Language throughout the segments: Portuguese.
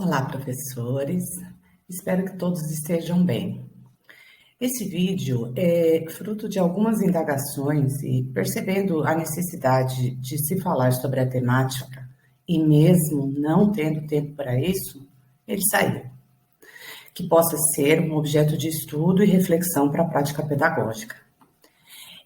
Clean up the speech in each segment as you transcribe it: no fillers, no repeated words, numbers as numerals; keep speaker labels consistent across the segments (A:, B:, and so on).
A: Olá, professores. Espero que todos estejam bem. Esse vídeo é fruto de algumas indagações e percebendo a necessidade de se falar sobre a temática e mesmo não tendo tempo para isso, ele saiu. Que possa ser um objeto de estudo e reflexão para a prática pedagógica.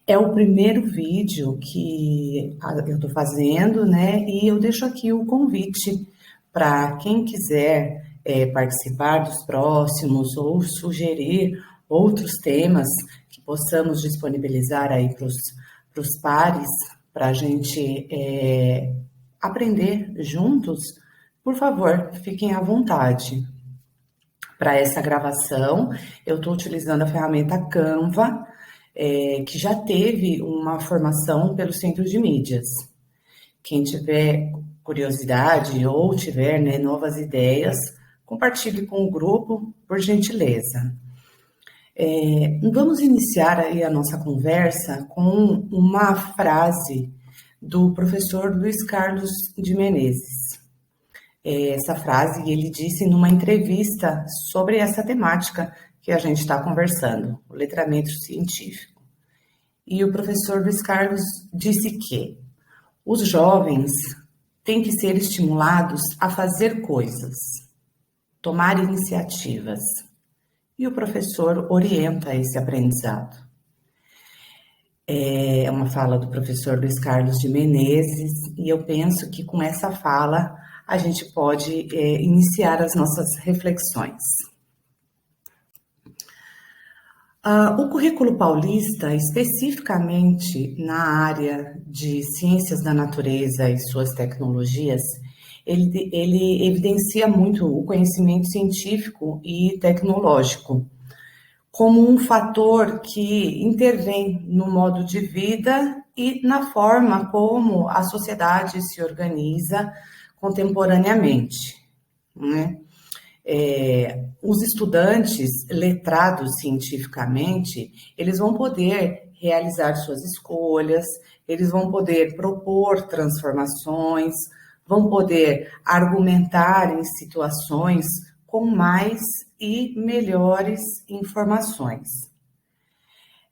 A: É o primeiro vídeo que eu estou fazendo, né? E eu deixo aqui o convite para quem quiser participar dos próximos ou sugerir outros temas que possamos disponibilizar aí para os pares, para a gente aprender juntos. Por favor, fiquem à vontade. Para essa gravação, eu estou utilizando a ferramenta Canva, que já teve uma formação pelo Centro de Mídias. Quem tiver curiosidade ou tiver novas ideias, compartilhe com o grupo, por gentileza. Vamos iniciar aí a nossa conversa com uma frase do professor Luiz Carlos de Menezes. Essa frase ele disse numa entrevista sobre essa temática que a gente está conversando, o letramento científico. E o professor Luiz Carlos disse que os jovens têm que ser estimulados a fazer coisas, tomar iniciativas. E o professor orienta esse aprendizado. É uma fala do professor Luiz Carlos de Menezes, e eu penso que com essa fala a gente pode iniciar as nossas reflexões. O currículo paulista, especificamente na área de ciências da natureza e suas tecnologias, ele evidencia muito o conhecimento científico e tecnológico como um fator que intervém no modo de vida e na forma como a sociedade se organiza contemporaneamente, né? Os estudantes letrados cientificamente, eles vão poder realizar suas escolhas, eles vão poder propor transformações, vão poder argumentar em situações com mais e melhores informações.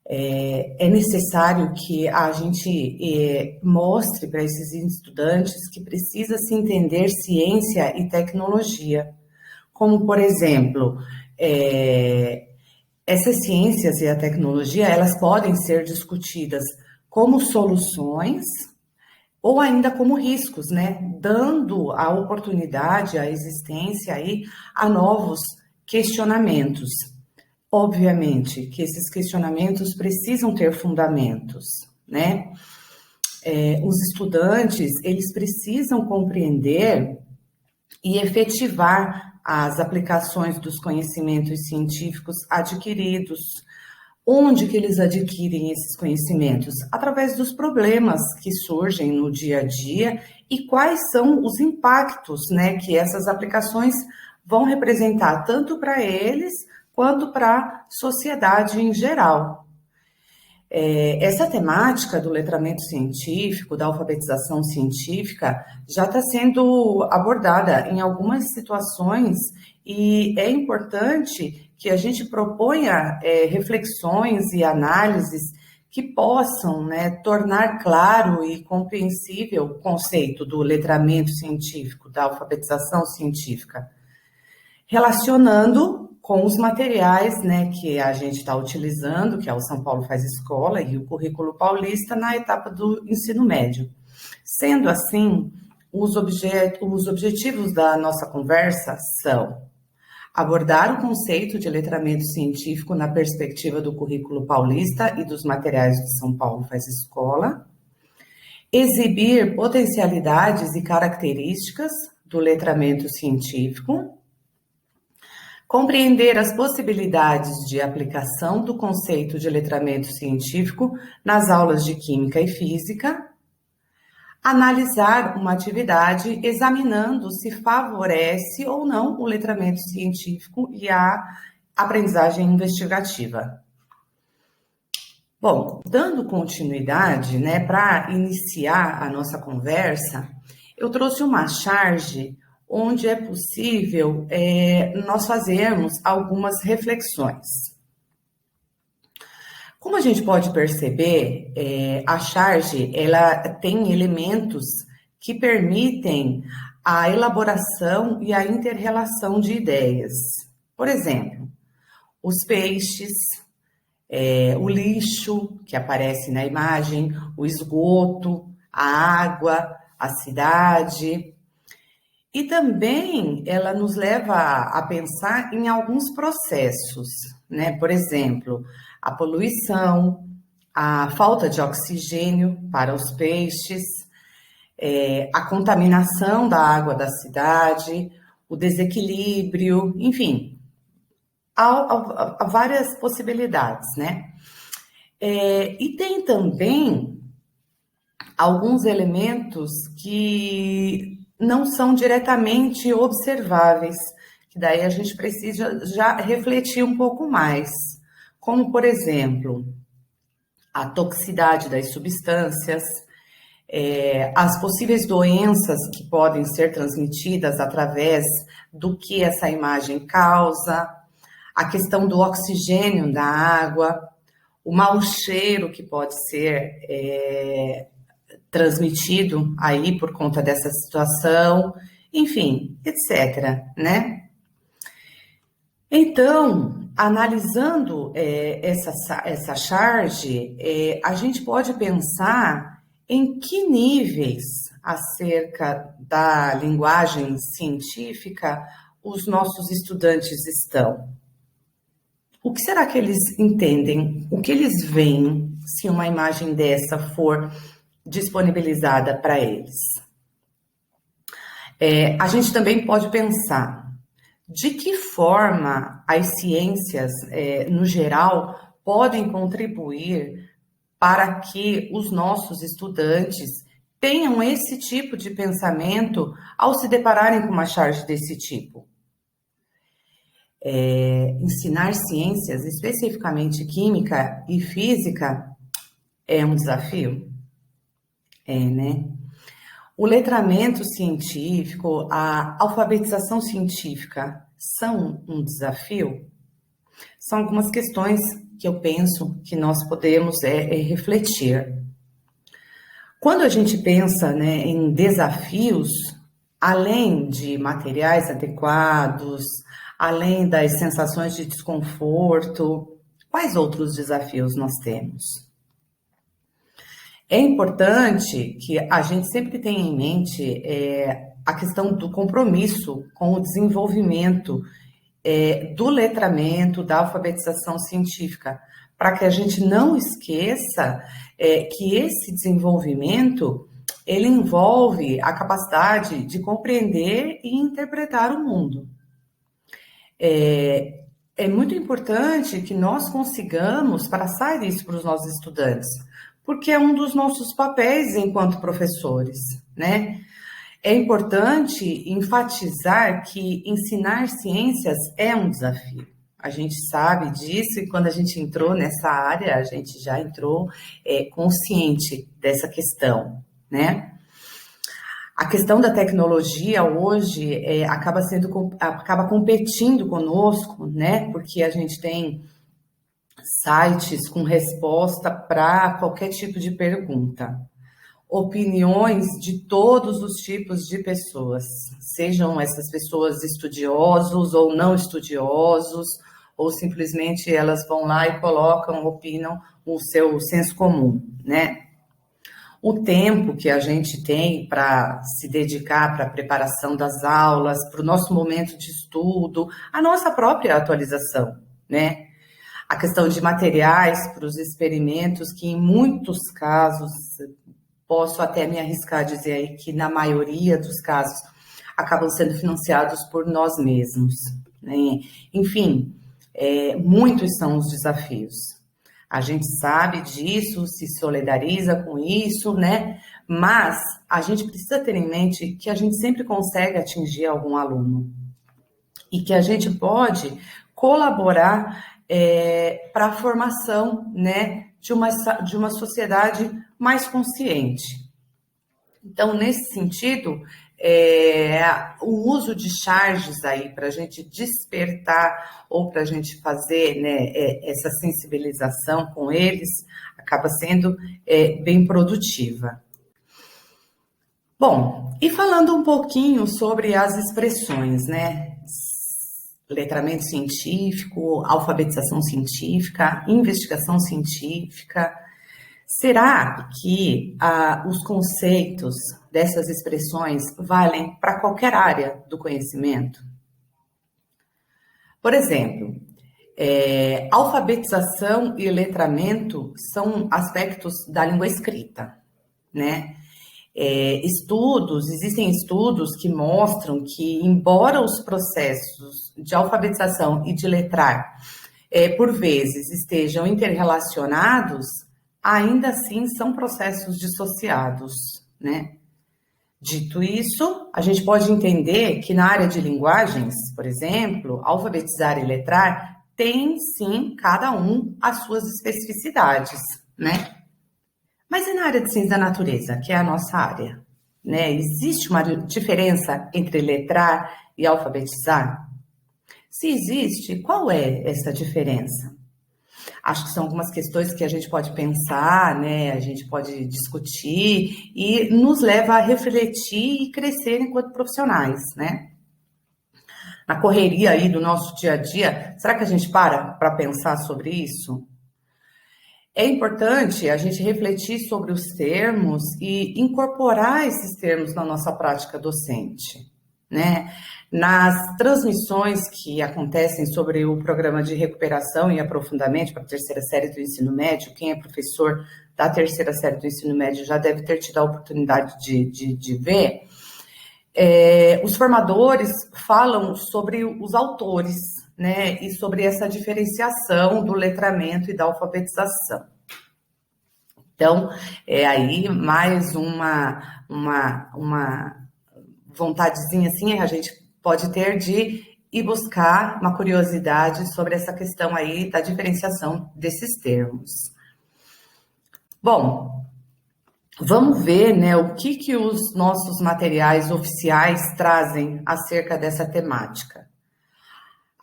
A: É necessário que a gente mostre para esses estudantes que precisa se entender ciência e tecnologia. Como, por exemplo, essas ciências e a tecnologia, elas podem ser discutidas como soluções ou ainda como riscos, né? Dando a oportunidade, a existência aí a novos questionamentos. Obviamente que esses questionamentos precisam ter fundamentos, né? Os estudantes, eles precisam compreender e efetivar as aplicações dos conhecimentos científicos adquiridos. Onde que eles adquirem esses conhecimentos? Através dos problemas que surgem no dia a dia e quais são os impactos, né, que essas aplicações vão representar tanto para eles quanto para a sociedade em geral. Essa temática do letramento científico, da alfabetização científica, já está sendo abordada em algumas situações e é importante que a gente proponha reflexões e análises que possam, né, tornar claro e compreensível o conceito do letramento científico, da alfabetização científica, relacionando com os materiais, né, que a gente está utilizando, que é o São Paulo Faz Escola e o currículo paulista na etapa do ensino médio. Sendo assim, os objetivos da nossa conversa são abordar o conceito de letramento científico na perspectiva do currículo paulista e dos materiais do São Paulo Faz Escola, exibir potencialidades e características do letramento científico, compreender as possibilidades de aplicação do conceito de letramento científico nas aulas de Química e Física, analisar uma atividade examinando se favorece ou não o letramento científico e a aprendizagem investigativa. Bom, dando continuidade, né, para iniciar a nossa conversa, eu trouxe uma charge onde é possível nós fazermos algumas reflexões. Como a gente pode perceber, a charge ela tem elementos que permitem a elaboração e a inter-relação de ideias. Por exemplo, os peixes, o lixo que aparece na imagem, o esgoto, a água, a cidade. E também ela nos leva a pensar em alguns processos, né? Por exemplo, a poluição, a falta de oxigênio para os peixes, a contaminação da água da cidade, o desequilíbrio, enfim, há várias possibilidades, né? E tem também alguns elementos que não são diretamente observáveis, que daí a gente precisa já refletir um pouco mais, como, por exemplo, a toxicidade das substâncias, as possíveis doenças que podem ser transmitidas através do que essa imagem causa, a questão do oxigênio da água, o mau cheiro que pode ser transmitido aí por conta dessa situação, enfim, etc., né? Então, analisando essa charge, a gente pode pensar em que níveis acerca da linguagem científica os nossos estudantes estão. O que será que eles entendem? O que eles veem se uma imagem dessa for disponibilizada para eles? A gente também pode pensar de que forma as ciências, no geral, podem contribuir para que os nossos estudantes tenham esse tipo de pensamento ao se depararem com uma charge desse tipo. Ensinar ciências, especificamente química e física, é um desafio? Né? O letramento científico, a alfabetização científica são um desafio? São algumas questões que eu penso que nós podemos refletir. Quando a gente pensa, né, em desafios, além de materiais adequados, além das sensações de desconforto, quais outros desafios nós temos? É importante que a gente sempre tenha em mente a questão do compromisso com o desenvolvimento do letramento, da alfabetização científica, para que a gente não esqueça que esse desenvolvimento ele envolve a capacidade de compreender e interpretar o mundo. É muito importante que nós consigamos passar isso para os nossos estudantes, porque é um dos nossos papéis enquanto professores, né? É importante enfatizar que ensinar ciências é um desafio. A gente sabe disso e quando a gente entrou nessa área, a gente já entrou consciente dessa questão, né? A questão da tecnologia hoje acaba competindo conosco, né? Porque a gente tem sites com resposta para qualquer tipo de pergunta. Opiniões de todos os tipos de pessoas, sejam essas pessoas estudiosos ou não estudiosos, ou simplesmente elas vão lá e opinam o seu senso comum, né? O tempo que a gente tem para se dedicar para a preparação das aulas, para o nosso momento de estudo, a nossa própria atualização, né? A questão de materiais para os experimentos, que em muitos casos, posso até me arriscar a dizer aí que na maioria dos casos acabam sendo financiados por nós mesmos, né? Enfim, muitos são os desafios. A gente sabe disso, se solidariza com isso, né? Mas a gente precisa ter em mente que a gente sempre consegue atingir algum aluno e que a gente pode colaborar para a formação, né, de uma sociedade mais consciente. Então, nesse sentido, o uso de charges aí para a gente despertar ou para a gente fazer, né, essa sensibilização com eles, acaba sendo bem produtiva. Bom, e falando um pouquinho sobre as expressões, né? Letramento científico, alfabetização científica, investigação científica. Será que os conceitos dessas expressões valem para qualquer área do conhecimento? Por exemplo, alfabetização e letramento são aspectos da língua escrita, né? Existem estudos que mostram que, embora os processos de alfabetização e de letrar, por vezes, estejam interrelacionados, ainda assim são processos dissociados, né? Dito isso, a gente pode entender que na área de linguagens, por exemplo, alfabetizar e letrar tem, sim, cada um as suas especificidades, né? Mas e na área de ciência da natureza, que é a nossa área? Né? Existe uma diferença entre letrar e alfabetizar? Se existe, qual é essa diferença? Acho que são algumas questões que a gente pode pensar, né? A gente pode discutir e nos leva a refletir e crescer enquanto profissionais, né? Na correria aí do nosso dia a dia, será que a gente para pensar sobre isso? É importante a gente refletir sobre os termos e incorporar esses termos na nossa prática docente, né? Nas transmissões que acontecem sobre o programa de recuperação e aprofundamento para a terceira série do ensino médio, quem é professor da terceira série do ensino médio já deve ter tido a oportunidade de ver, os formadores falam sobre os autores, né, e sobre essa diferenciação do letramento e da alfabetização. Então, aí mais uma vontadezinha assim a gente pode ter de ir buscar uma curiosidade sobre essa questão aí da diferenciação desses termos. Bom, vamos ver, né, o que os nossos materiais oficiais trazem acerca dessa temática.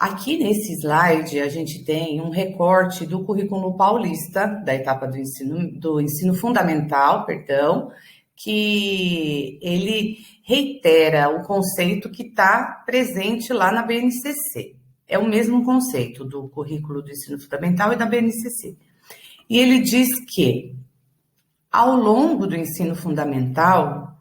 A: Aqui nesse slide, a gente tem um recorte do currículo paulista, da etapa do ensino fundamental, que ele reitera o conceito que está presente lá na BNCC. É o mesmo conceito do currículo do ensino fundamental e da BNCC. E ele diz que, ao longo do ensino fundamental,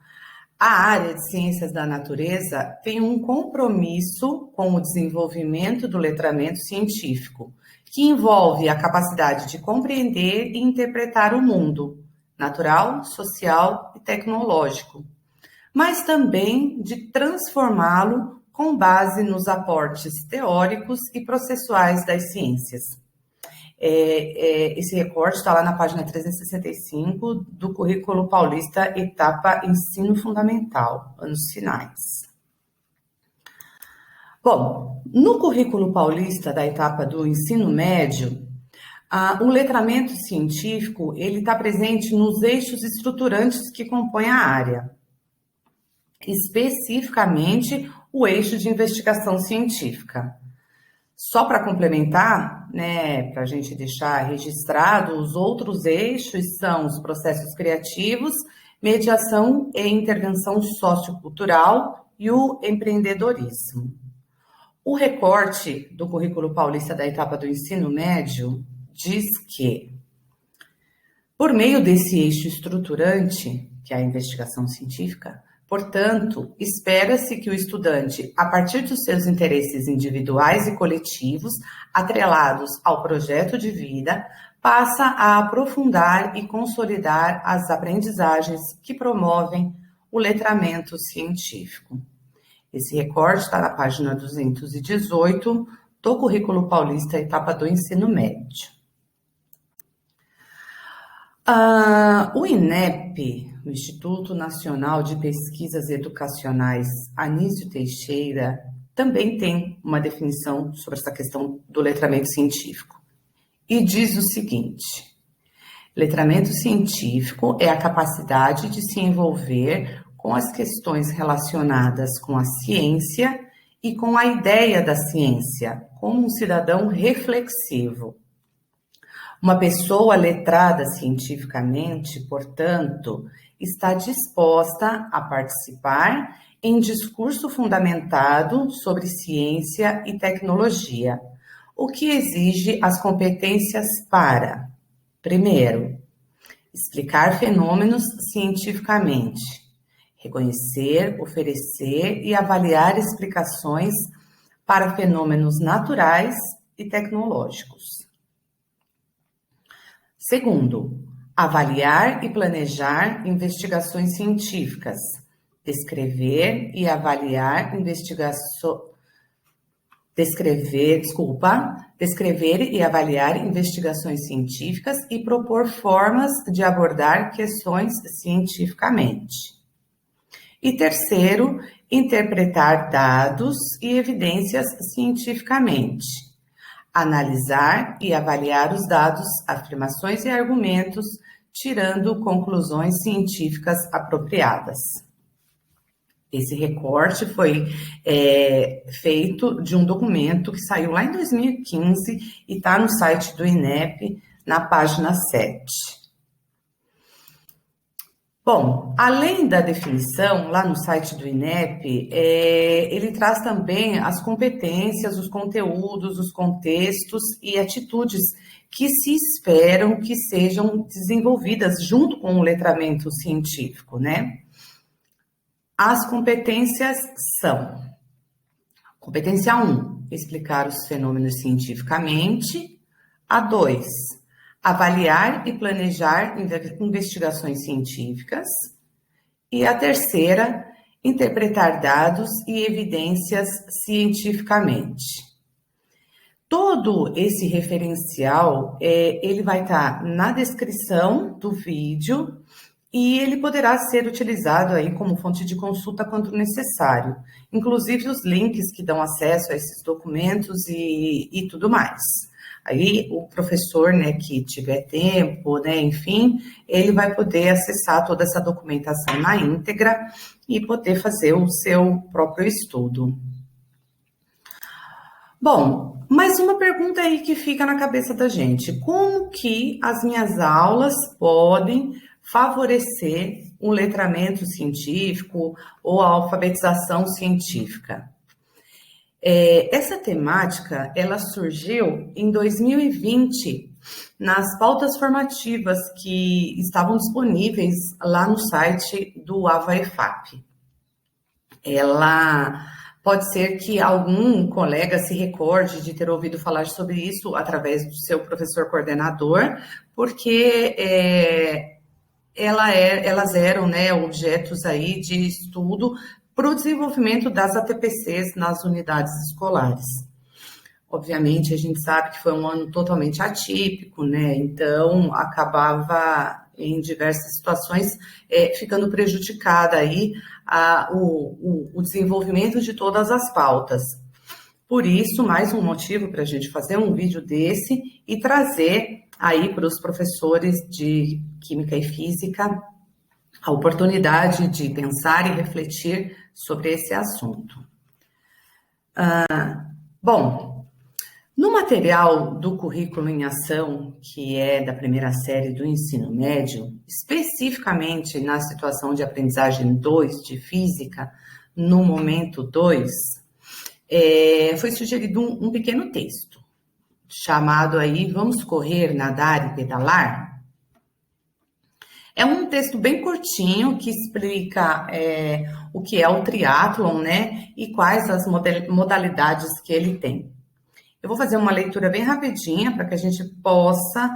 A: a área de ciências da natureza tem um compromisso com o desenvolvimento do letramento científico, que envolve a capacidade de compreender e interpretar o mundo natural, social e tecnológico, mas também de transformá-lo com base nos aportes teóricos e processuais das ciências. Esse recorte está lá na página 365 do currículo paulista, etapa ensino fundamental, anos finais. Bom, no currículo paulista da etapa do ensino médio, o letramento científico ele está presente nos eixos estruturantes que compõem a área, especificamente o eixo de investigação científica. Só para complementar, né, para a gente deixar registrado, os outros eixos são os processos criativos, mediação e intervenção sociocultural e o empreendedorismo. O recorte do currículo paulista da etapa do ensino médio diz que, por meio desse eixo estruturante, que é a investigação científica, portanto, espera-se que o estudante, a partir dos seus interesses individuais e coletivos, atrelados ao projeto de vida, passa a aprofundar e consolidar as aprendizagens que promovem o letramento científico. Esse recorte está na página 218 do currículo paulista, etapa do ensino médio. O INEP, o Instituto Nacional de Pesquisas Educacionais Anísio Teixeira, também tem uma definição sobre essa questão do letramento científico. E diz o seguinte: letramento científico é a capacidade de se envolver com as questões relacionadas com a ciência e com a ideia da ciência, como um cidadão reflexivo. Uma pessoa letrada cientificamente, portanto, está disposta a participar em discurso fundamentado sobre ciência e tecnologia, o que exige as competências para, primeiro, explicar fenômenos cientificamente, reconhecer, oferecer e avaliar explicações para fenômenos naturais e tecnológicos. Segundo, avaliar e planejar investigações científicas, descrever e avaliar investigações científicas e propor formas de abordar questões cientificamente. E terceiro, interpretar dados e evidências cientificamente, analisar e avaliar os dados, afirmações e argumentos, tirando conclusões científicas apropriadas. Esse recorte foi feito de um documento que saiu lá em 2015 e está no site do INEP, na página 7. Bom, além da definição, lá no site do INEP, ele traz também as competências, os conteúdos, os contextos e atitudes que se esperam que sejam desenvolvidas junto com o letramento científico, né? As competências são: competência 1, explicar os fenômenos cientificamente. A 2, avaliar e planejar investigações científicas. E a terceira, interpretar dados e evidências cientificamente. Todo esse referencial, ele vai estar na descrição do vídeo e ele poderá ser utilizado aí como fonte de consulta quando necessário. Inclusive os links que dão acesso a esses documentos e tudo mais. Aí o professor, né, que tiver tempo, né, enfim, ele vai poder acessar toda essa documentação na íntegra e poder fazer o seu próprio estudo. Bom, mais uma pergunta aí que fica na cabeça da gente: como que as minhas aulas podem favorecer o letramento científico ou a alfabetização científica? Essa temática, ela surgiu em 2020 nas pautas formativas que estavam disponíveis lá no site do AvaEFAP. Ela pode ser que algum colega se recorde de ter ouvido falar sobre isso através do seu professor coordenador, porque elas eram, né, objetos aí de estudo para o desenvolvimento das ATPCs nas unidades escolares. Obviamente, a gente sabe que foi um ano totalmente atípico, né? Então, acabava, em diversas situações, ficando prejudicada aí o desenvolvimento de todas as pautas. Por isso, mais um motivo para a gente fazer um vídeo desse e trazer aí para os professores de Química e Física a oportunidade de pensar e refletir sobre esse assunto. Bom, no material do Currículo em Ação, que é da primeira série do ensino médio, especificamente na situação de aprendizagem 2 de Física, no momento 2, foi sugerido um pequeno texto, chamado aí Vamos Correr, Nadar e Pedalar? É um texto bem curtinho que explica o que é o triatlon, né? E quais as modalidades que ele tem. Eu vou fazer uma leitura bem rapidinha para que a gente possa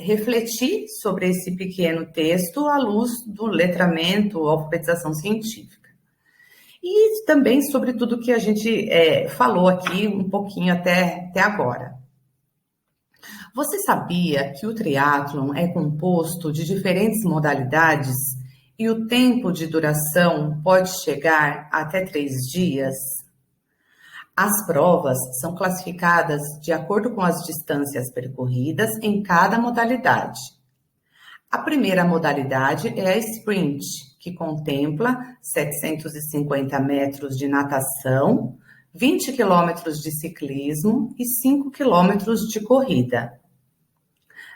A: refletir sobre esse pequeno texto à luz do letramento, alfabetização científica. E também sobre tudo que a gente falou aqui um pouquinho até agora. Você sabia que o triatlon é composto de diferentes modalidades e o tempo de duração pode chegar até 3 dias? As provas são classificadas de acordo com as distâncias percorridas em cada modalidade. A primeira modalidade é a sprint, que contempla 750 metros de natação, 20 quilômetros de ciclismo e 5 quilômetros de corrida.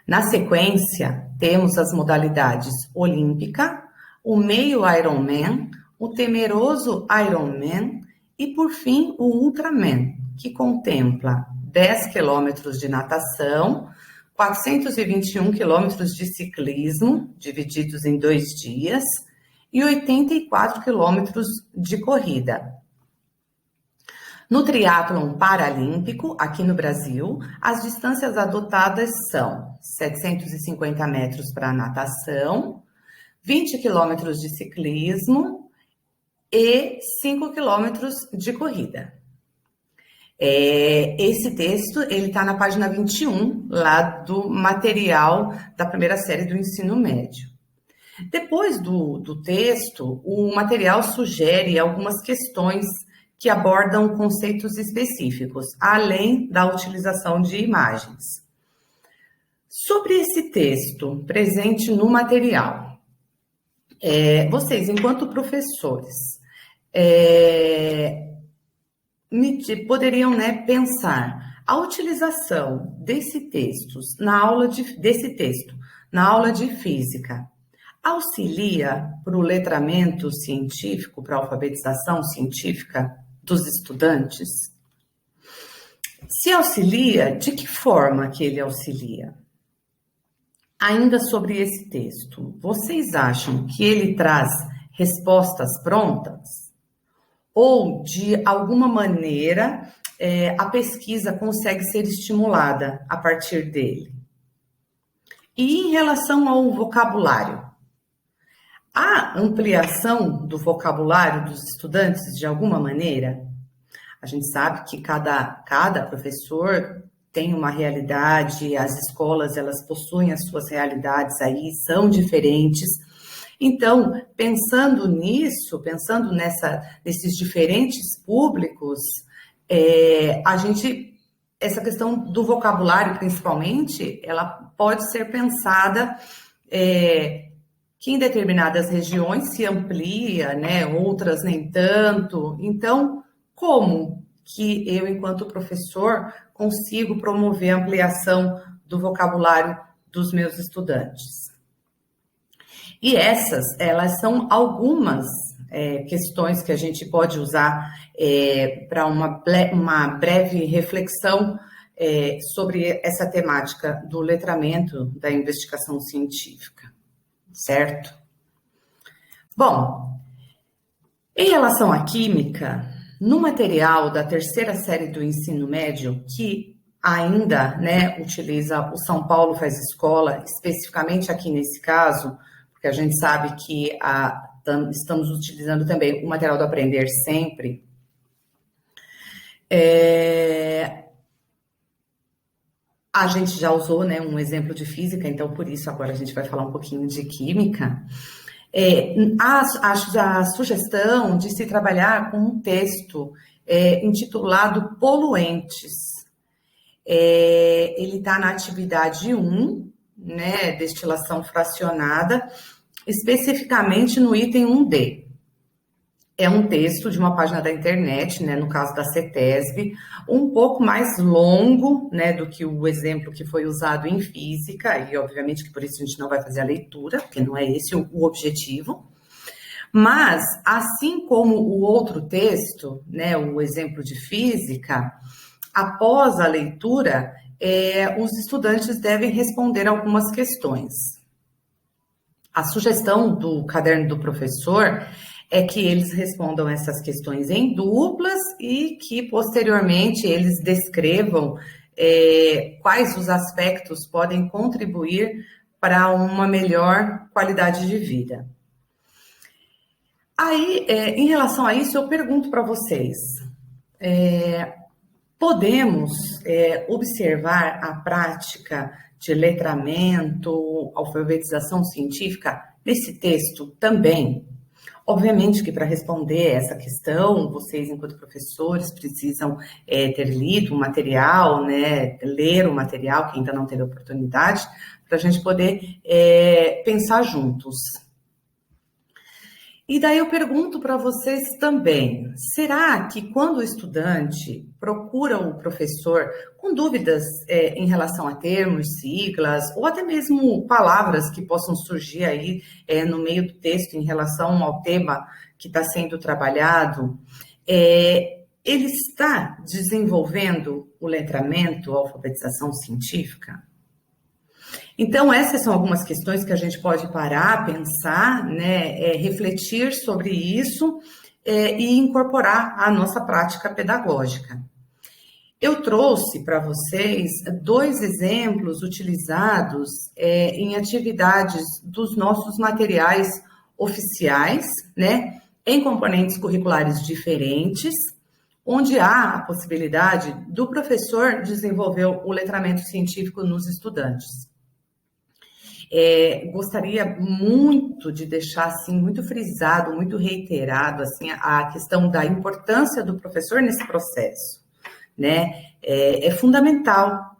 A: Na sequência, temos as modalidades olímpica, o meio Ironman, o temeroso Ironman e, por fim, o Ultraman, que contempla 10 quilômetros de natação, 421 quilômetros de ciclismo, divididos em 2 dias, e 84 quilômetros de corrida. No triatlon paralímpico, aqui no Brasil, as distâncias adotadas são 750 metros para natação, 20 quilômetros de ciclismo e 5 quilômetros de corrida. Esse texto, ele está na página 21, lá do material da primeira série do ensino médio. Depois do texto, o material sugere algumas questões que abordam conceitos específicos, além da utilização de imagens. Sobre esse texto presente no material, vocês, enquanto professores, poderiam, né, pensar a utilização desse texto na aula de física auxilia para o letramento científico, para a alfabetização científica dos estudantes? Se auxilia, de que forma que ele auxilia? Ainda sobre esse texto, vocês acham que ele traz respostas prontas? Ou, de alguma maneira, a pesquisa consegue ser estimulada a partir dele? E em relação ao vocabulário? A ampliação do vocabulário dos estudantes, de alguma maneira? A gente sabe que cada professor tem uma realidade, as escolas, elas possuem as suas realidades aí, são diferentes. Então, pensando nisso, nesses diferentes públicos, essa questão do vocabulário, principalmente, ela pode ser pensada que em determinadas regiões se amplia, né, outras nem tanto. Então, como que eu, enquanto professor, consigo promover a ampliação do vocabulário dos meus estudantes? E elas são algumas questões que a gente pode usar para uma breve reflexão sobre essa temática do letramento da investigação científica, certo? Bom, em relação à química, no material da terceira série do ensino médio, que ainda, né, utiliza o São Paulo Faz Escola, especificamente aqui nesse caso, porque a gente sabe que estamos utilizando também o material do Aprender Sempre, a gente já usou, né, um exemplo de física, então por isso agora a gente vai falar um pouquinho de química. A sugestão de se trabalhar com um texto intitulado Poluentes. Ele está na atividade 1, né, destilação fracionada, especificamente no item 1D. É um texto de uma página da internet, né, no caso da CETESB, um pouco mais longo, né, do que o exemplo que foi usado em física, e obviamente que por isso a gente não vai fazer a leitura, porque não é esse o objetivo. Mas, assim como o outro texto, né, o exemplo de física, após a leitura, os estudantes devem responder algumas questões. A sugestão do caderno do professor é que eles respondam essas questões em duplas e que, posteriormente, eles descrevam quais os aspectos podem contribuir para uma melhor qualidade de vida. Aí, em relação a isso, eu pergunto para vocês, podemos observar a prática de letramento, alfabetização científica nesse texto também? Obviamente que para responder essa questão, vocês, enquanto professores, precisam ter lido o material, né, ler o material, que ainda não teve oportunidade, para a gente poder pensar juntos. E daí eu pergunto para vocês também, será que quando o estudante procura o professor com dúvidas em relação a termos, siglas, ou até mesmo palavras que possam surgir aí no meio do texto em relação ao tema que está sendo trabalhado, ele está desenvolvendo o letramento, a alfabetização científica? Então, essas são algumas questões que a gente pode parar, pensar, né, refletir sobre isso e incorporar à nossa prática pedagógica. Eu trouxe para vocês 2 exemplos utilizados em atividades dos nossos materiais oficiais, né, em componentes curriculares diferentes, onde há a possibilidade do professor desenvolver o letramento científico nos estudantes. Gostaria muito de deixar assim muito frisado, muito reiterado assim a questão da importância do professor nesse processo, né? É fundamental.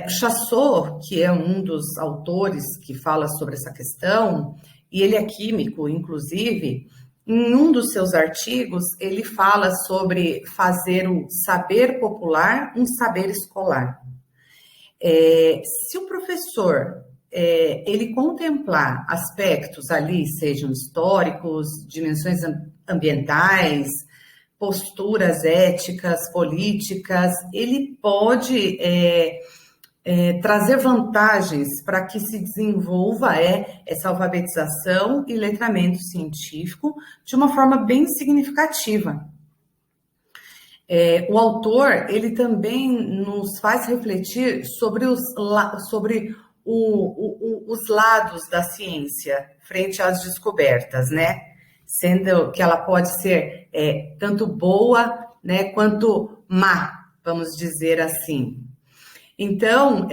A: Chassot, que é um dos autores que fala sobre essa questão, e ele é químico, inclusive, em um dos seus artigos, ele fala sobre fazer o saber popular um saber escolar. Se o professor ele contemplar aspectos ali, sejam históricos, dimensões ambientais, posturas éticas, políticas, ele pode trazer vantagens para que se desenvolva essa alfabetização e letramento científico de uma forma bem significativa. O autor, ele também nos faz refletir sobre os lados da ciência frente às descobertas, né? Sendo que ela pode ser tanto boa, né, quanto má, vamos dizer assim. Então,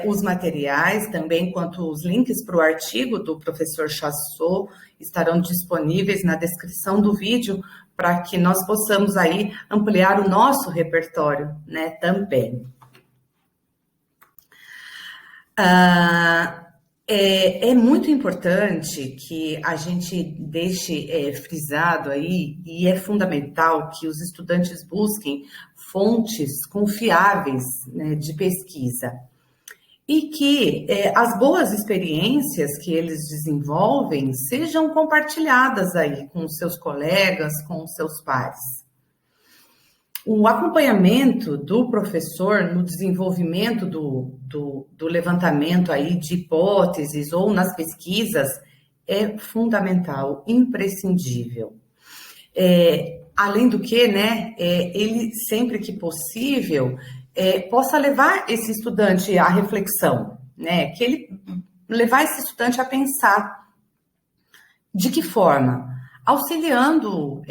A: os materiais também, quanto os links para o artigo do professor Chassot, estarão disponíveis na descrição do vídeo, para que nós possamos aí ampliar o nosso repertório, né, também. É muito importante que a gente deixe frisado aí, e é fundamental que os estudantes busquem fontes confiáveis, né, de pesquisa, e que as boas experiências que eles desenvolvem sejam compartilhadas aí com os seus colegas, com os seus pares. O acompanhamento do professor no desenvolvimento do levantamento aí de hipóteses ou nas pesquisas é fundamental, imprescindível. Além do que, né, ele sempre que possível possa levar esse estudante à reflexão, né, que ele levar esse estudante a pensar. De que forma? Auxiliando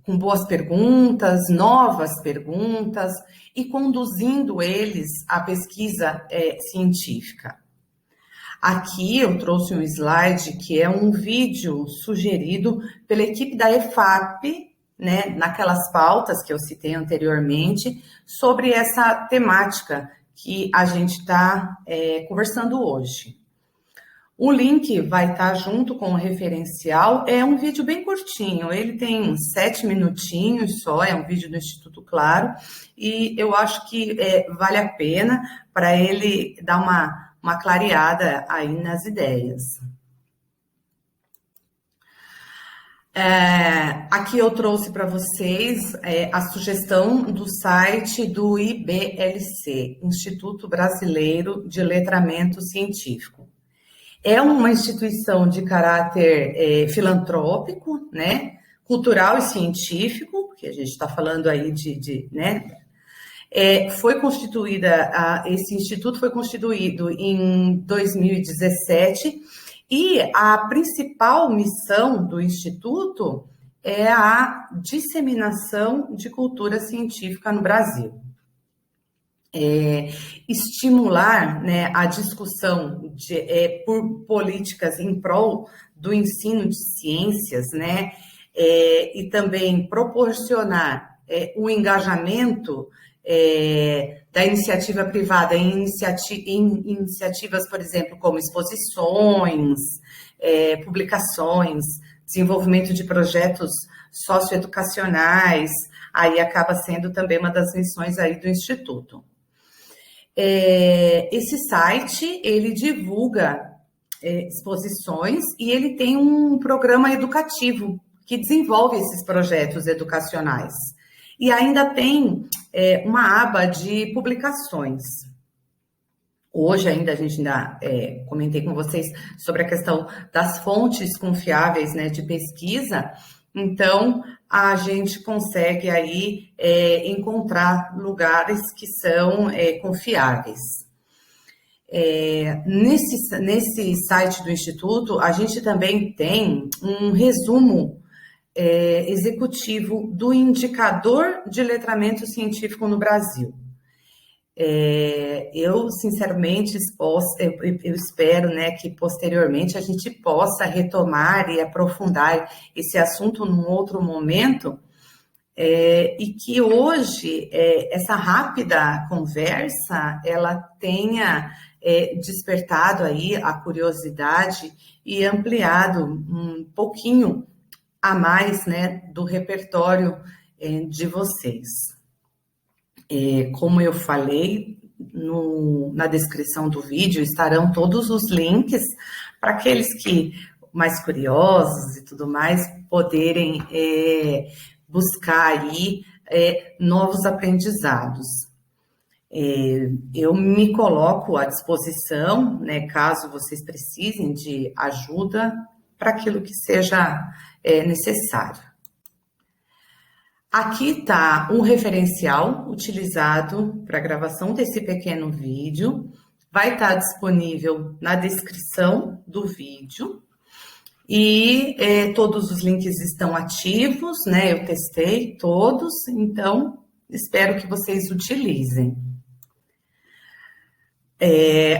A: com boas perguntas, novas perguntas e conduzindo eles à pesquisa científica. Aqui eu trouxe um slide que é um vídeo sugerido pela equipe da EFAP, né, naquelas pautas que eu citei anteriormente, sobre essa temática que a gente está conversando hoje. O link vai estar junto com o referencial, é um vídeo bem curtinho, ele tem 7 minutinhos só, é um vídeo do Instituto Claro, e eu acho que vale a pena para ele dar uma clareada aí nas ideias. Aqui eu trouxe para vocês a sugestão do site do IBLC, Instituto Brasileiro de Letramento Científico. É uma instituição de caráter filantrópico, né, cultural e científico, que a gente está falando aí né, foi constituída, esse instituto foi constituído em 2017 e a principal missão do instituto é a disseminação de cultura científica no Brasil. Estimular, né, a discussão por políticas em prol do ensino de ciências, né, e também proporcionar o engajamento da iniciativa privada em iniciativas, por exemplo, como exposições, publicações, desenvolvimento de projetos socioeducacionais, aí acaba sendo também uma das missões aí do Instituto. Esse site, ele divulga exposições e ele tem um programa educativo que desenvolve esses projetos educacionais. E ainda tem uma aba de publicações. Hoje ainda, a gente ainda comentei com vocês sobre a questão das fontes confiáveis, né, de pesquisa. Então, a gente consegue aí encontrar lugares que são confiáveis. Nesse site do Instituto, a gente também tem um resumo executivo do indicador de letramento científico no Brasil. Eu, sinceramente, eu espero, né, que posteriormente a gente possa retomar e aprofundar esse assunto num outro momento, e que hoje essa rápida conversa ela tenha despertado aí a curiosidade e ampliado um pouquinho a mais, né, do repertório de vocês. Como eu falei, na descrição do vídeo estarão todos os links para aqueles que mais curiosos e tudo mais poderem buscar aí novos aprendizados. Eu me coloco à disposição, né, caso vocês precisem de ajuda para aquilo que seja necessário. Aqui está um referencial utilizado para a gravação desse pequeno vídeo. Vai estar disponível na descrição do vídeo. E todos os links estão ativos, né? Eu testei todos, então espero que vocês utilizem.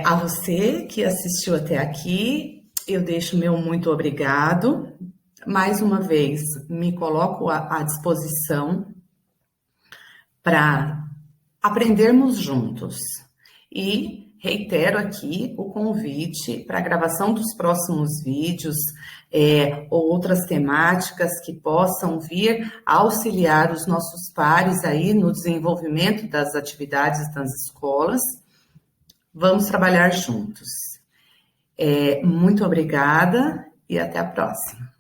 A: A você que assistiu até aqui, eu deixo meu muito obrigado. Mais uma vez, me coloco à disposição para aprendermos juntos. E reitero aqui o convite para a gravação dos próximos vídeos ou outras temáticas que possam vir a auxiliar os nossos pares aí no desenvolvimento das atividades das escolas. Vamos trabalhar juntos. Muito obrigada e até a próxima.